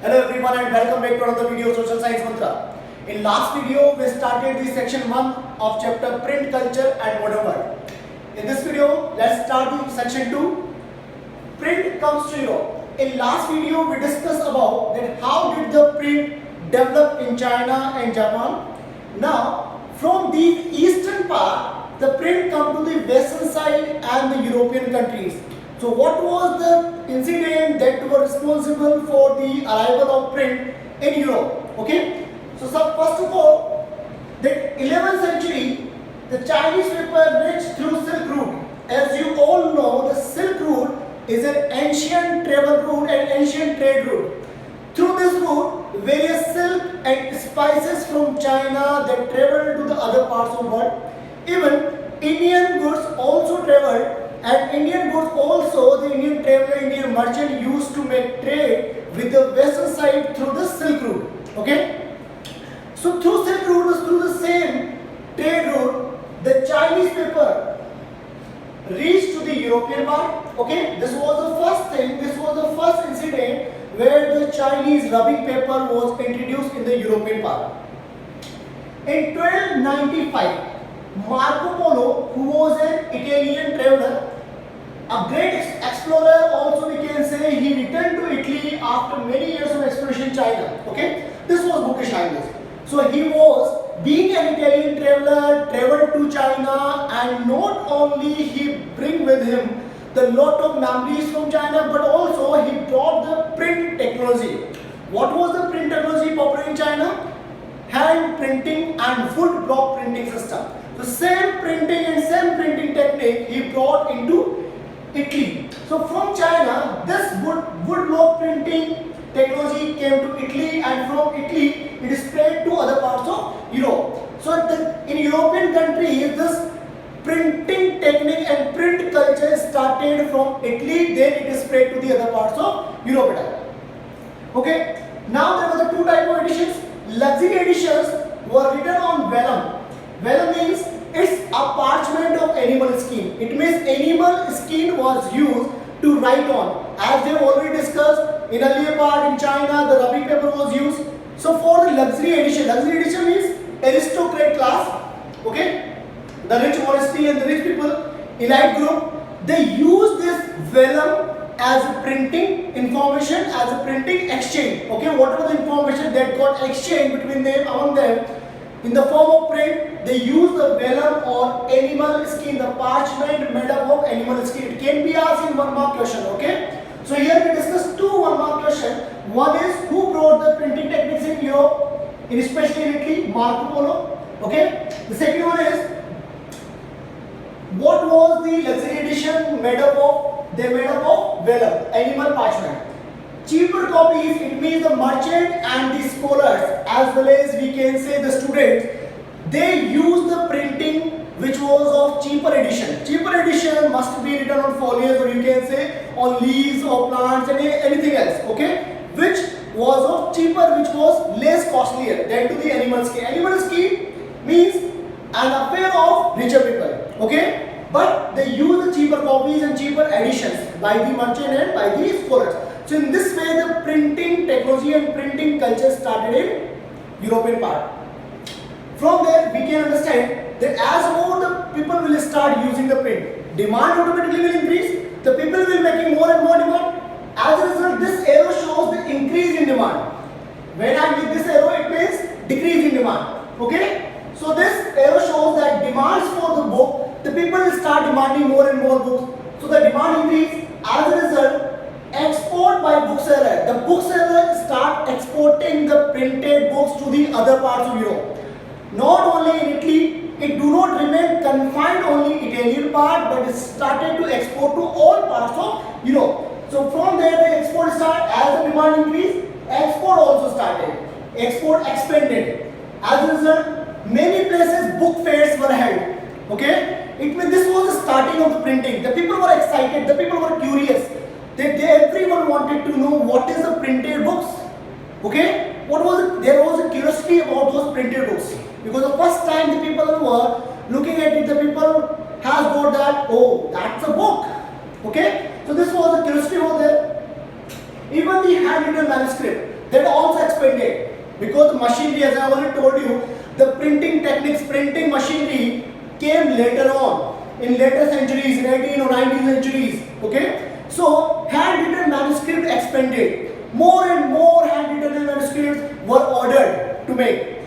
Hello everyone and welcome back to another video of Social Science Mantra. In last video we started the section 1 of chapter Print Culture and Modern World. In this video let's start the section 2. Print comes to Europe. In last video we discussed about that how did the print develop in China and Japan. Now from the eastern part the print come to the western side and the European countries. So what was the incident that were responsible for the arrival of print in Europe? Okay. So first of all, the 11th century, the Chinese paper reached through Silk Route. As you all know, the Silk Route is an ancient travel route and ancient trade route. Through this route, various silk and spices from China that traveled to the other parts of the world. Even Indian goods also traveled. And Indian goods also, the Indian traveler, Indian merchant used to make trade with the western side through the Silk Route. Okay? So through Silk Route was through the same trade route, the Chinese paper reached to the European part. Okay? This was the first thing, this was the first incident where the Chinese rubbing paper was introduced in the European part. In 1295, Marco Polo, who was an Italian traveler, a great explorer, also we can say, he returned to Italy after many years of exploration in China. Okay, this was bookish language. So he was, being an Italian traveler, traveled to China, and not only he bring with him the lot of memories from China, but also he brought the print technology. What was the print technology popular in China? Hand printing and wood block printing system. The same printing and same printing technique he brought into Italy. So from China, this wood block printing technology came to Italy, and from Italy it spread to other parts of Europe. So in European countries, this printing technique and print culture started from Italy, then it spread to the other parts of Europe. Okay. Now there were the two type of editions. Luxury editions were written on vellum. Vellum means it's a parchment of animal skin. It means animal skin was used to write on. As they already discussed in earlier part, in China the rubbing paper was used. So for the luxury edition means aristocrat class, okay, the rich monarchy and the rich people, elite group, they use this vellum as a printing information, as a printing exchange. Okay, whatever the information that got exchanged between them, among them, in the form of print, they use the vellum or animal skin, the parchment made up of animal skin. It can be asked in 1 mark question. Okay, so here we discuss 2 1-mark question. One is who brought the printing techniques in Europe, especially in Italy? Marco Polo. Okay, the second one is what was the luxury edition made up of? They made up of vellum, animal parchment. Cheaper copies, it means the merchant and the scholars, as well as we can say the students, they use the printing which was of cheaper edition. Cheaper edition must be written on folios, or you can say on leaves or plants and anything else, okay, which was of cheaper, which was less costlier than to the animal skin. Animal skin means an affair of richer people, okay, but they use the cheaper copies and cheaper editions by the merchant and by the scholars. So in this way the printing technology and printing culture started in European part. From there we can understand that as more the people will start using the print, demand automatically will increase, the people will making more and more demand. As a result, this arrow shows the increase in demand. When I give this arrow, it means decrease in demand. Okay? So this arrow shows that demands for the book, the people will start demanding more and more books. So the demand increase. As a result, export by bookseller. The bookseller start exporting the printed books to the other parts of Europe. Not only in Italy, it do not remain confined only Italian part, but it started to export to all parts of Europe. So from there the export start. As the demand increased, export also started. Export expanded. As a result, many places book fairs were held. Okay, it means this was the starting of the printing. The people were excited. The people were curious. Everyone wanted to know what is the printed books. Okay, there was a curiosity about those printed books, because the first time the people were looking at it, the people has got that, oh, that's a book. Okay, so this was a curiosity over there. Even the handwritten manuscript, because the machinery, as I already told you, the printing techniques, printing machinery came later on in later centuries, in 18th or 19th centuries. Okay, so handwritten manuscript expanded. More and more handwritten manuscripts were ordered to make,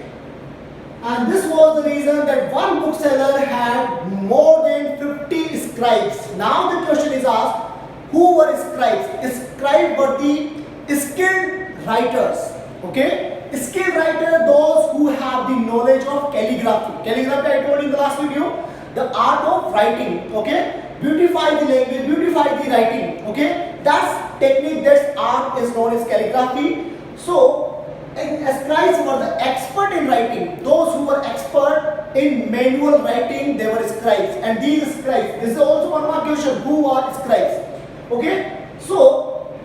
and this was the reason that one bookseller had more than 50 scribes. Now the question is asked, who were scribes? Scribes were the skilled writers. Okay, skilled writer, those who have the knowledge of calligraphy. Calligraphy, I told you in the last video, the art of writing. Okay, beautify the language, beautify the writing. Okay, that's technique, that's art is known as calligraphy. So scribes were the expert in writing. Those who were expert in manual writing, they were scribes. And these scribes, this is also one more question, who are scribes? Okay, so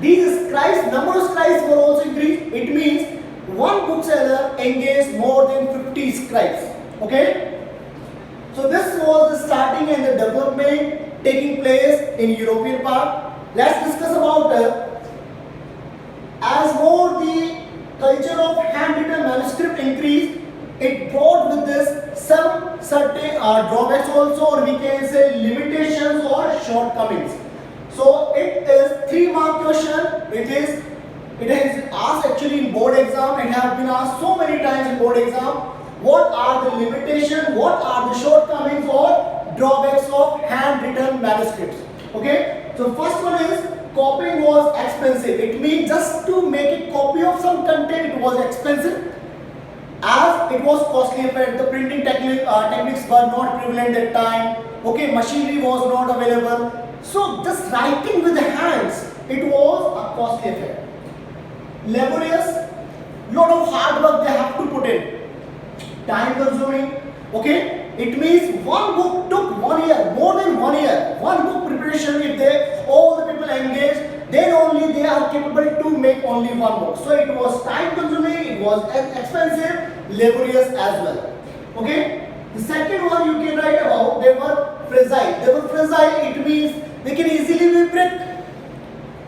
these scribes, number of scribes were also increased. It means one bookseller engaged more than 50 scribes. Okay, so this was the starting and the development taking place in European part. Let's discuss about as more the culture of handwritten manuscript increased, it brought with this some certain drawbacks also, or we can say limitations or shortcomings. So it is 3-mark question. It is asked actually in board exam. It has been asked so many times in board exam. What are the limitations? What are the shortcomings or drawbacks of handwritten manuscripts? Okay. So first one is copying was expensive. It means just to make a copy of some content, it was expensive, as it was costly affair. The printing techniques were not prevalent at time. Okay, machinery was not available. So just writing with the hands, it was a costly affair. Laborious, lot of hard work they have to put in. Time consuming. Okay, it means one book took 1 year, more than 1 year. One book preparation, if all the people engaged, then only they are capable to make only one book. So it was time consuming, it was expensive, laborious as well. Okay, the second one you can write about, they were fragile. They were fragile, it means they can easily be bricked,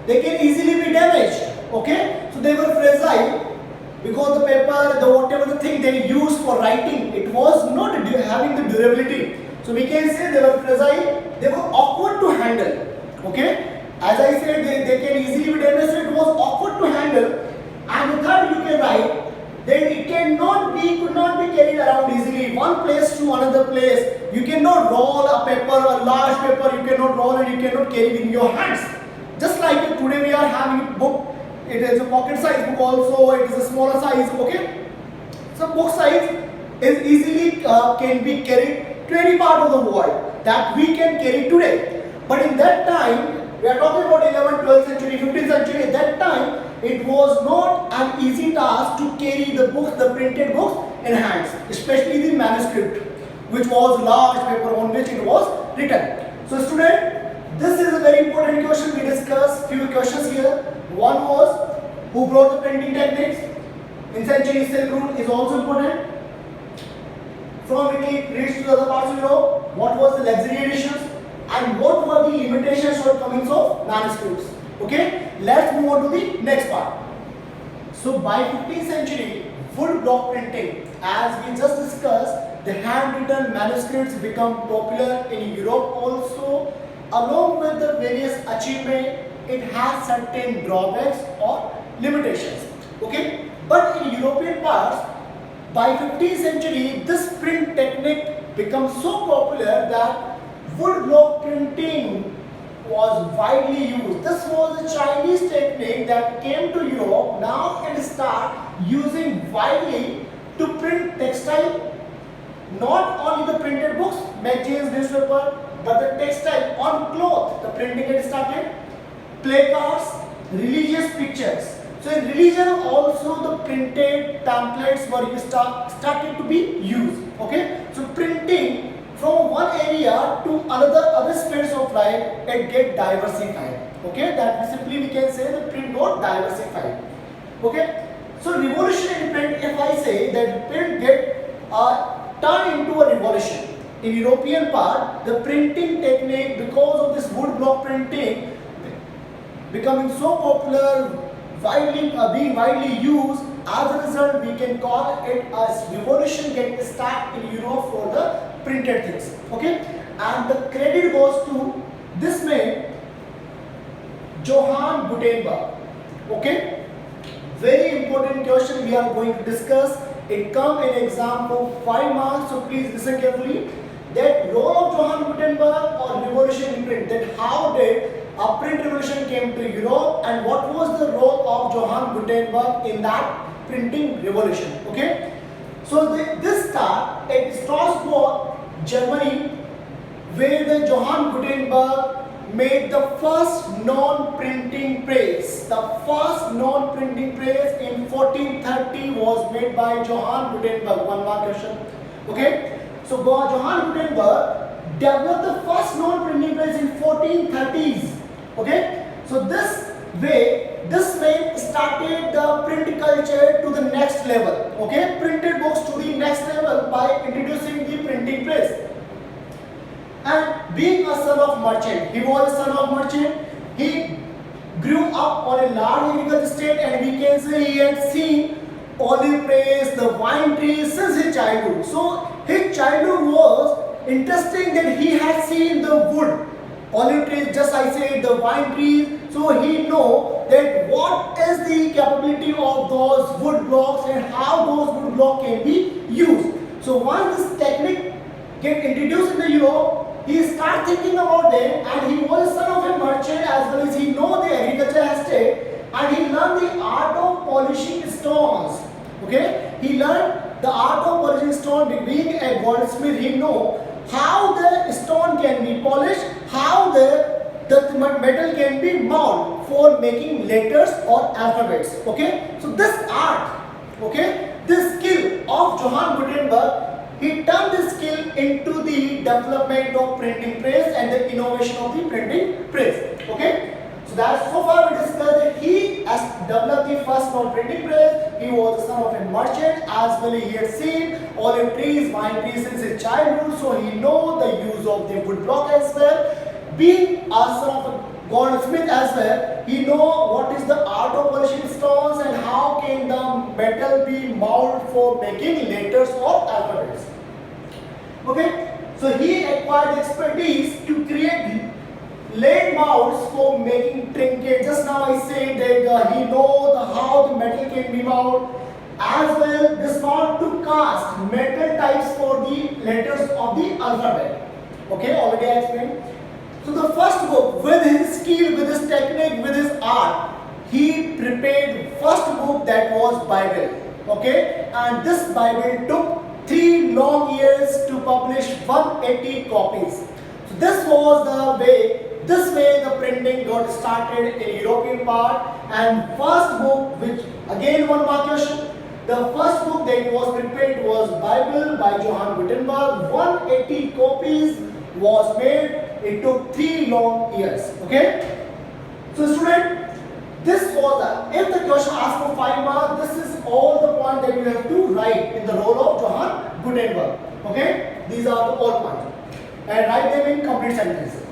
they can easily be damaged. Okay, so they were fragile because the paper, the whatever the thing they used for writing, it was not having the durability. So we can say they were fragile, they were awkward to handle. Okay, as I said, they can easily be damaged, so it was awkward to handle. And the third you can write, then it could not be carried around easily, one place to another place. You cannot roll a paper, a large paper, you cannot roll and you cannot carry it in your hands. Just like today we are having a book, it is a pocket size book also, it is a smaller size. Okay, so book size is easily can be carried to any part of the world that we can carry today. But in that time, we are talking about 11th, 12th century, 15th century, at that time, it was not an easy task to carry the books, the printed books in hands, especially the manuscript, which was large paper on which it was written. So student, this is a very important question. We discussed few questions here. One was, who brought the printing techniques? In century, Silk Route is also important. From Italy reached to the other parts of Europe, what was the luxury editions? And what were the limitations or shortcomings of manuscripts? Okay, let's move on to the next part. So by 15th century, wood block printing, as we just discussed, the handwritten manuscripts become popular in Europe also. Along with the various achievements, it has certain drawbacks or limitations. Okay, but in European parts, by 15th century, this print technique becomes so popular that wood block printing was widely used. This was a Chinese technique that came to Europe now and start using widely to print textile, not only the printed books, magazines, newspaper, but the textile on cloth. The printing had started, placards, religious pictures. So in religion also the printed pamphlets were started to be used. Okay, so printing from one area to other spheres of life, it get diversified. Okay, that simply we can say the print got diversified. Okay, so revolution in print, if I say that print get turned into a revolution. In European part, the printing technique, because of this wood block printing becoming so popular, being widely used. As a result, we can call it as revolution get started in Europe for the printed things. Okay, and the credit goes to this man, Johann Gutenberg. Okay, very important question we are going to discuss. It come in exam for 5 marks, so please listen carefully. That role of Johann Gutenberg or revolution in print, that how did a print revolution came to Europe and what was the role of Johann Gutenberg in that printing revolution. Okay, so this start at Strasbourg, Germany, where the Johann Gutenberg made the first non-printing press. The first non-printing press in 1430 was made by Johann Gutenberg. One more question. Okay, so Johann Gutenberg developed the first non-printing press in 1430s. Okay, so this way started the print culture to the next level. Okay, printed books to the next level by introducing the printing press. And being a son of merchant, he was a son of merchant. He grew up on a large agricultural estate, and we can say he had seen olive trees, the wine trees since his childhood. So his childhood was interesting that he had seen the wood, olive trees, just I said, the wine trees. So he know that what is the capability of those wood blocks and how those wood blocks can be used. So once this technique get introduced in the Europe, he start thinking about them, and he was a son of a merchant as well as he know the agriculture estate, and he learned the art of polishing stones. Okay, he learned the art of polishing stone. Being a goldsmith, he know how the stone can be polished, how the metal can be molded for making letters or alphabets. Okay, so this art, okay, this skill of Johann Gutenberg, he turned this skill into the development of printing press and the innovation of the printing press. Okay, so that's so far we discussed that he has developed the first non-printing press. He was the son of a merchant as well. He had seen olive trees, wine trees since his childhood, so he know the use of the wood block as well. Being a son of a goldsmith as well, he know what is the art of polishing stones and how can the metal be molded for making letters or alphabets. Okay, so he acquired expertise to create lead molds for making trinkets. Just now I said that he know how the metal can be molded, as well this mold to cast metal types for the letters of the alphabet. Okay, already I explained. So the first book, with his skill, with his technique, with his art, he prepared first book, that was Bible. Okay, and this Bible took 3 long years to publish 180 copies. So this was the way, this way the printing got started in European part. And first book, which again one more question, the first book that was prepared was Bible by Johann Gutenberg. 180 copies was made. It took 3 long years. Okay, so student, this was if the question asked for 5 marks, this is all the points that you have to write in the role of Johann Gutenberg. Okay, these are the all points, and write them in complete sentences.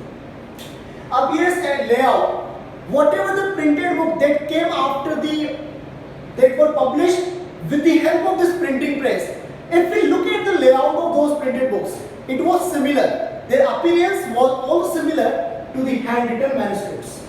Appearance and layout. Whatever the printed book that came after that were published with the help of this printing press, if we look at the layout of those printed books, it was similar. Their appearance was also similar to the handwritten manuscripts.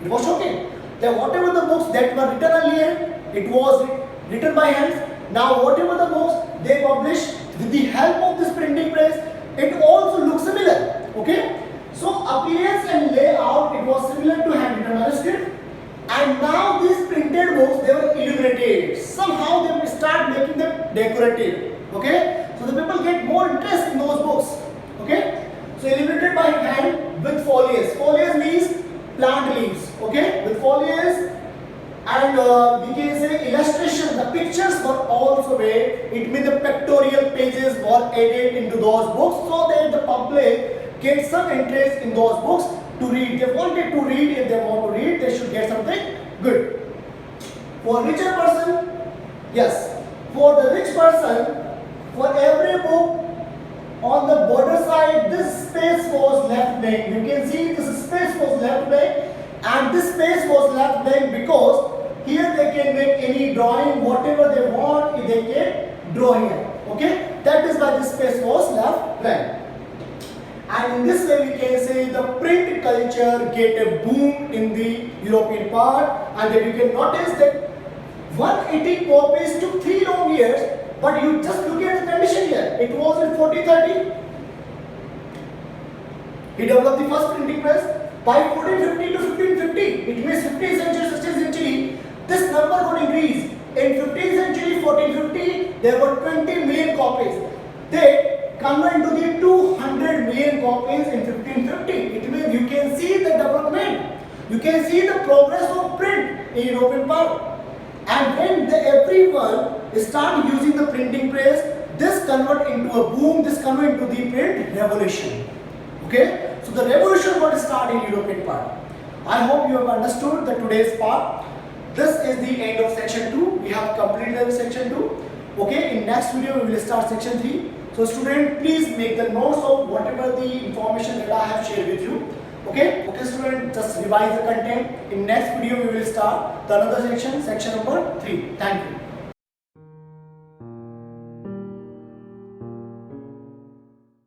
It was shocking that whatever the books that were written earlier, it was written by hands. Now whatever the books they published with the help of this printing press, it also looks similar. Okay, so appearance and layout, it was similar to handwritten manuscript. And now these printed books, they were illuminated. Somehow they start making them decorative. Okay, so the people get more interest in those books. Okay, so illuminated by hand with foliage. Foliage means plant leaves. Okay, with foliage, and we can say illustration. The pictures were also made. It means the pictorial pages were added into those books so that the public get some interest in those books to read. They wanted to read. If they want to read, they should get something good. For richer person, yes. For the rich person, for every book, on the border side, this space was left blank. You can see this space was left blank, and this space was left blank because here they can make any drawing, whatever they want, they can draw here. Okay, that is why this space was left blank. And in this way we can say the print culture get a boom in the European part, and then you can notice that 180 copies took 3 long years, but you just look at the condition here. It was in 1430. He developed the first printing press. By 1450 to 1550, it means 15th century, 16th century, this number would increase. In 15th century, 1450, there were 20 million copies. They convert to the 200 million copies in 1550. It means you can see the development. You can see the progress of print in European part. And when everyone start using the printing press, this convert into a boom, this convert into the print revolution. Okay, so the revolution got started in European part. I hope you have understood the today's part. This is the end of section 2. We have completed section 2. Okay, in next video we will start section 3. So student, please make the notes of whatever the information that I have shared with you. Okay, student, just revise the content. In next video we will start the another section, section number 3. Thank you.